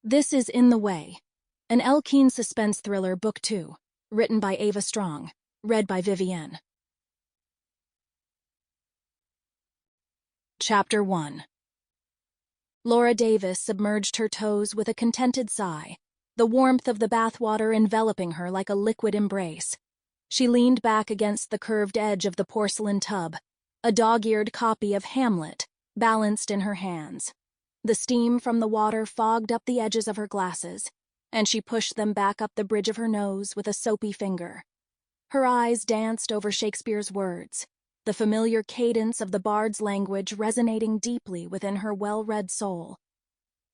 This is In the Way, an Elle Keen suspense thriller, Book 2, written by Ava Strong, read by Vivienne. Chapter 1. Laura Davis submerged her toes with a contented sigh, the warmth of the bathwater enveloping her like a liquid embrace. She leaned back against the curved edge of the porcelain tub, a dog-eared copy of Hamlet balanced in her hands. The steam from the water fogged up the edges of her glasses, and she pushed them back up the bridge of her nose with a soapy finger. Her eyes danced over Shakespeare's words, the familiar cadence of the bard's language resonating deeply within her well-read soul.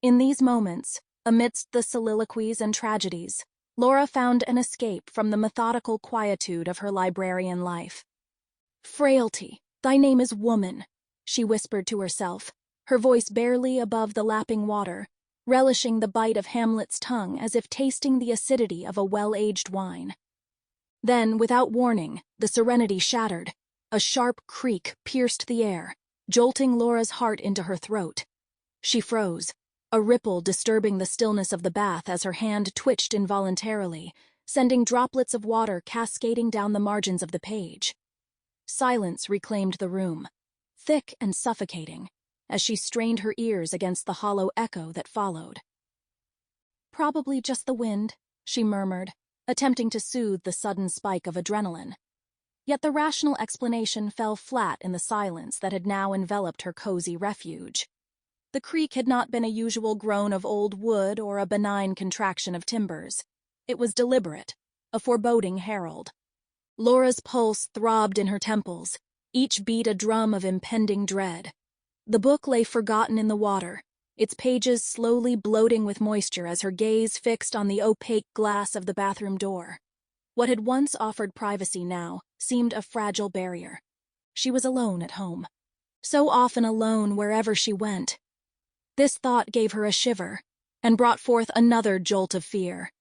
In these moments, amidst the soliloquies and tragedies, Laura found an escape from the methodical quietude of her librarian life. "Frailty, thy name is woman," she whispered to herself, her voice barely above the lapping water, relishing the bite of Hamlet's tongue as if tasting the acidity of a well-aged wine. Then, without warning, the serenity shattered. A sharp creak pierced the air, jolting Laura's heart into her throat. She froze, a ripple disturbing the stillness of the bath as her hand twitched involuntarily, sending droplets of water cascading down the margins of the page. Silence reclaimed the room, thick and suffocating, as she strained her ears against the hollow echo that followed. "Probably just the wind," she murmured, attempting to soothe the sudden spike of adrenaline. Yet the rational explanation fell flat in the silence that had now enveloped her cozy refuge. The creak had not been a usual groan of old wood or a benign contraction of timbers. It was deliberate, a foreboding herald. Laura's pulse throbbed in her temples, each beat a drum of impending dread. The book lay forgotten in the water, its pages slowly bloating with moisture as her gaze fixed on the opaque glass of the bathroom door. What had once offered privacy now seemed a fragile barrier. She was alone at home, so often alone wherever she went. This thought gave her a shiver and brought forth another jolt of fear.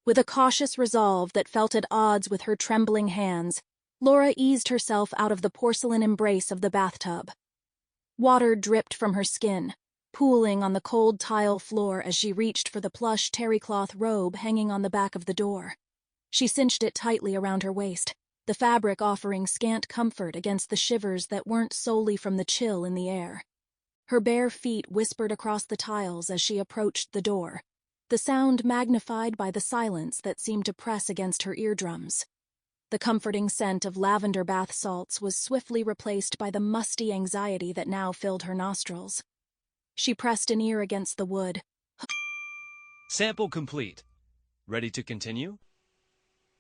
With a cautious resolve that felt at odds with her trembling hands, Laura eased herself out of the porcelain embrace of the bathtub. Water dripped from her skin, pooling on the cold tile floor as she reached for the plush terrycloth robe hanging on the back of the door. She cinched it tightly around her waist, the fabric offering scant comfort against the shivers that weren't solely from the chill in the air. Her bare feet whispered across the tiles as she approached the door, the sound magnified by the silence that seemed to press against her eardrums. The comforting scent of lavender bath salts was swiftly replaced by the musty anxiety that now filled her nostrils. She pressed an ear against the wood. Sample complete. Ready to continue?